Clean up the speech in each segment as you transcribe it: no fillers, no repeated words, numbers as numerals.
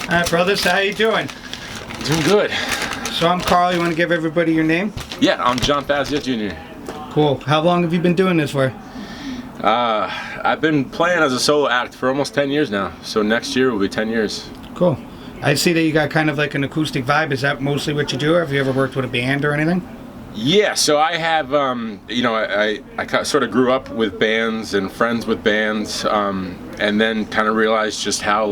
All right, brothers, how you doing? Doing good. So I'm Carl. You want to give everybody your name? Yeah, I'm John Fazio Jr. Cool. How long have you been doing this for? I've been playing as a solo act for almost 10 years now. So next year will be 10 years. Cool. I see that you got kind of like an acoustic vibe. Is that mostly what you do, or have you ever worked with a band or anything? Yeah, so I have, I sort of grew up with bands and friends with bands, and then kind of realized just how,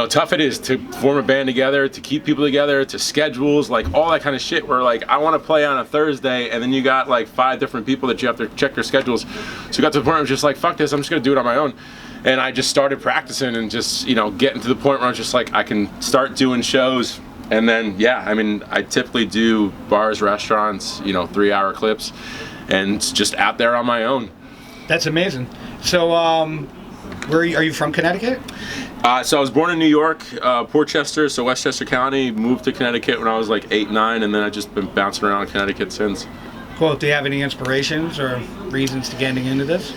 tough it is to form a band together, to keep people together, to schedules, like all that kind of shit where I want to play on a Thursday and then you got 5 different people that you have to check their schedules. So I got to the point where I was just like, fuck this, I'm just going to do it on my own. And I just started practicing and just, getting to the point where I was just like, I can start doing shows. And then, I typically do bars, restaurants, 3-hour clips, and just out there on my own. That's amazing. So, are you from Connecticut? So I was born in New York, Port Chester, so Westchester County. Moved to Connecticut when I was 8, 9, and then I've just been bouncing around Connecticut since. Cool. Do you have any inspirations or reasons to getting into this?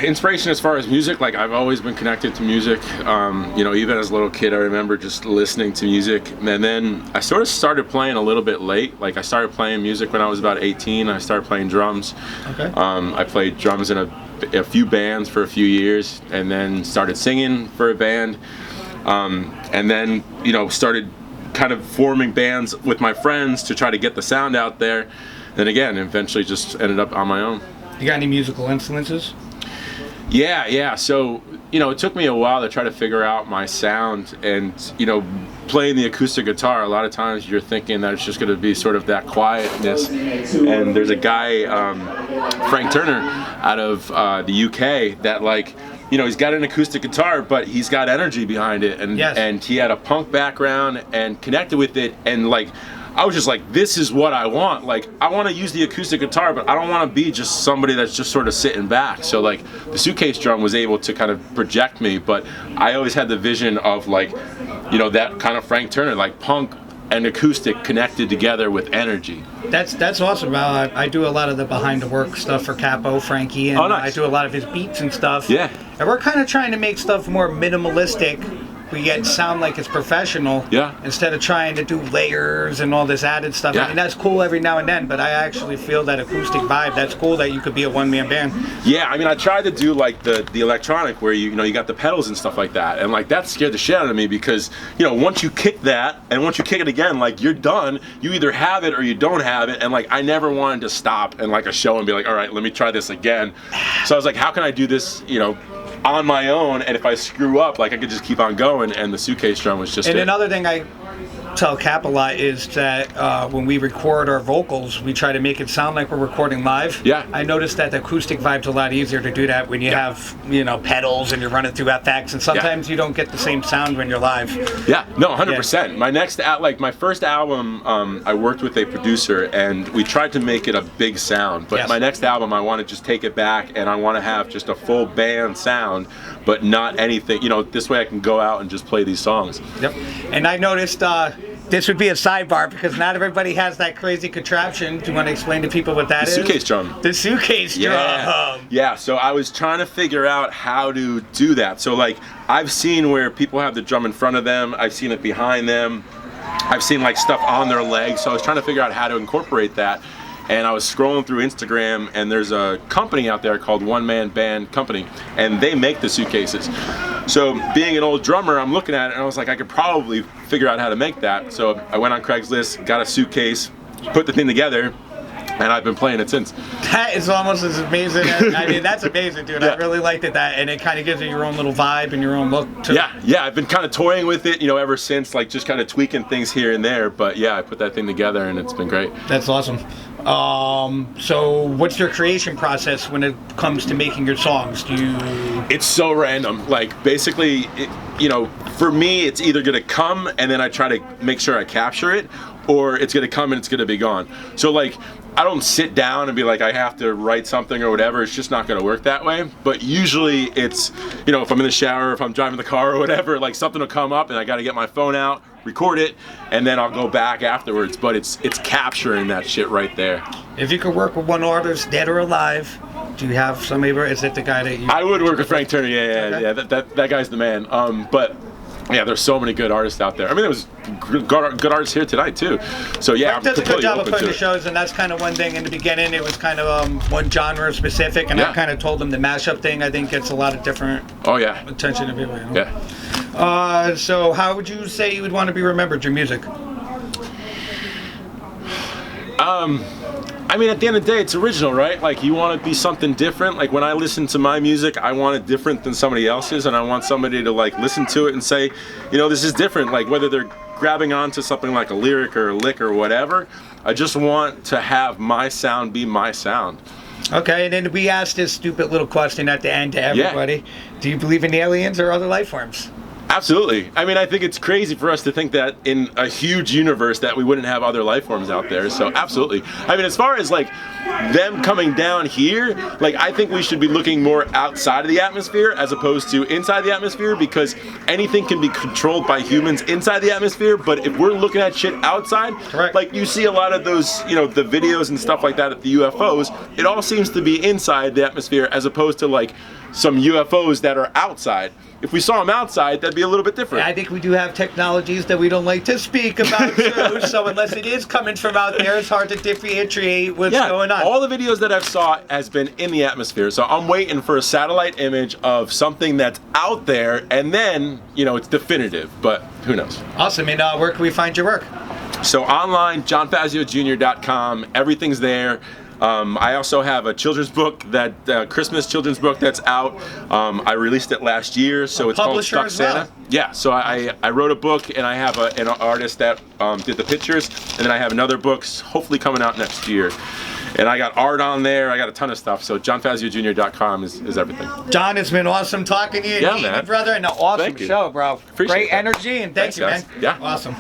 Inspiration as far as music, I've always been connected to music. Even as a little kid, I remember just listening to music. And then I sort of started playing a little bit late. I started playing music when I was about 18. I started playing drums. Okay. I played drums in a few bands for a few years, and then started singing for a band. And then, started kind of forming bands with my friends to try to get the sound out there. Then again, eventually just ended up on my own. You got any musical influences? Yeah. So, it took me a while to try to figure out my sound, and, playing the acoustic guitar, a lot of times you're thinking that it's just going to be sort of that quietness. And there's a guy, Frank Turner, out of the UK that he's got an acoustic guitar, but he's got energy behind it. And, yes. And he had a punk background and connected with it. And I was just like, this is what I want. I want to use the acoustic guitar, but I don't want to be just somebody that's just sort of sitting back. So the suitcase drum was able to kind of project me, but I always had the vision of that kind of Frank Turner, punk and acoustic connected together with energy. That's awesome. I do a lot of the behind the work stuff for Capo, Frankie, and nice. I do a lot of his beats and stuff. Yeah. And we're kind of trying to make stuff more minimalistic. We get sound like it's professional. Yeah. Instead of trying to do layers and all this added stuff. Yeah. I mean, that's cool every now and then, but I actually feel that acoustic vibe. That's cool that you could be a one-man band. Yeah, I tried to do the electronic where you got the pedals and stuff like that, and that scared the shit out of me because once you kick that and once you kick it again, you're done. You either have it or you don't have it, and I never wanted to stop in a show and be all right, let me try this again. So I was like, how can I do this, on my own, and if I screw up, I could just keep on going, and the suitcase drum was just And it. another thing I tell Cap a lot is that when we record our vocals, we try to make it sound like we're recording live. Yeah. I noticed that the acoustic vibe's a lot easier to do that when you have, pedals and you're running through FX, and sometimes you don't get the same sound when you're live. Yeah, no, 100%. Yeah. My first album, I worked with a producer, and we tried to make it a big sound, but Yes. my next album, I want to just take it back, and I want to have just a full band sound, but not anything, this way I can go out and just play these songs. Yep. And I noticed this would be a sidebar because not everybody has that crazy contraption. Do you want to explain to people what that is? The suitcase drum. The suitcase drum. Yeah, so I was trying to figure out how to do that. So I've seen where people have the drum in front of them, I've seen it behind them, I've seen stuff on their legs, so I was trying to figure out how to incorporate that. And I was scrolling through Instagram, and there's a company out there called One Man Band Company, and they make the suitcases. So being an old drummer, I'm looking at it, and I was like, I could probably figure out how to make that. So I went on Craigslist, got a suitcase, put the thing together, and I've been playing it since. That is almost as amazing. That's amazing, dude. Yeah. I really liked it, and it kind of gives you your own little vibe and your own look too. Yeah. I've been kind of toying with it, ever since, just kind of tweaking things here and there. But yeah, I put that thing together, and it's been great. That's awesome. So what's your creation process when it comes to making your songs? It's so random. Basically, for me, it's either gonna come and then I try to make sure I capture it, or it's gonna come and it's gonna be gone. So I don't sit down and be I have to write something or whatever. It's just not gonna work that way. But usually it's, if I'm in the shower, if I'm driving the car or whatever, something will come up and I gotta get my phone out, record it, and then I'll go back afterwards. But it's capturing that shit right there. If you could work with one artist, dead or alive, do you have somebody? Is it the guy that you? I would work with Frank Turner. Yeah. That guy's the man. But Yeah, there's so many good artists out there. I mean, there was good artists here tonight too. So yeah, I'm does a good completely job of open putting to the it. shows, and that's kind of one thing in the beginning. It was kind of one genre specific, and I Yeah. kind of told them the mashup thing. I think gets a lot of different Oh yeah, attention to people. You know? yeah. So how would you say you would want to be remembered? Your music? I mean, at the end of the day, it's original, right? Like, you want to be something different. Like, when I listen to my music, I want it different than somebody else's, and I want somebody to, like, listen to it and say, you know, this is different. Like, whether they're grabbing onto something like a lyric or a lick or whatever, I just want to have my sound be my sound. Okay, and then we asked this stupid little question at the end to everybody. Do you believe in aliens or other life forms? Absolutely. I mean, I think it's crazy for us to think that in a huge universe that we wouldn't have other life forms out there. So absolutely. I mean, as far as like them coming down here, like I think we should be looking more outside of the atmosphere as opposed to inside the atmosphere, because anything can be controlled by humans inside the atmosphere. But if we're looking at shit outside, correct, like you see a lot of those, you know, the videos and stuff like that at the UFOs, it all seems to be inside the atmosphere as opposed to like some UFOs that are outside. If we saw them outside, that'd be a little bit different. I think we do have technologies that we don't like to speak about too, so unless it is coming from out there, it's hard to differentiate what's going on. All the videos that I've saw has been in the atmosphere, so I'm waiting for a satellite image of something that's out there, and then, you know, it's definitive, but who knows. Awesome, and where can we find your work? So online, johnfaziojr.com, everything's there. I also have a children's book, that Christmas children's book that's out. I released it last year, so it's called Stuck Santa. Yeah, so I wrote a book, and I have an artist that did the pictures, and then I have another book hopefully coming out next year. And I got art on there. I got a ton of stuff. So johnfaziojr.com is everything. John, it's been awesome talking to you, yeah, man, brother, and an awesome show, bro. Appreciate Great that. energy, and thank you, guys. man. Yeah, awesome.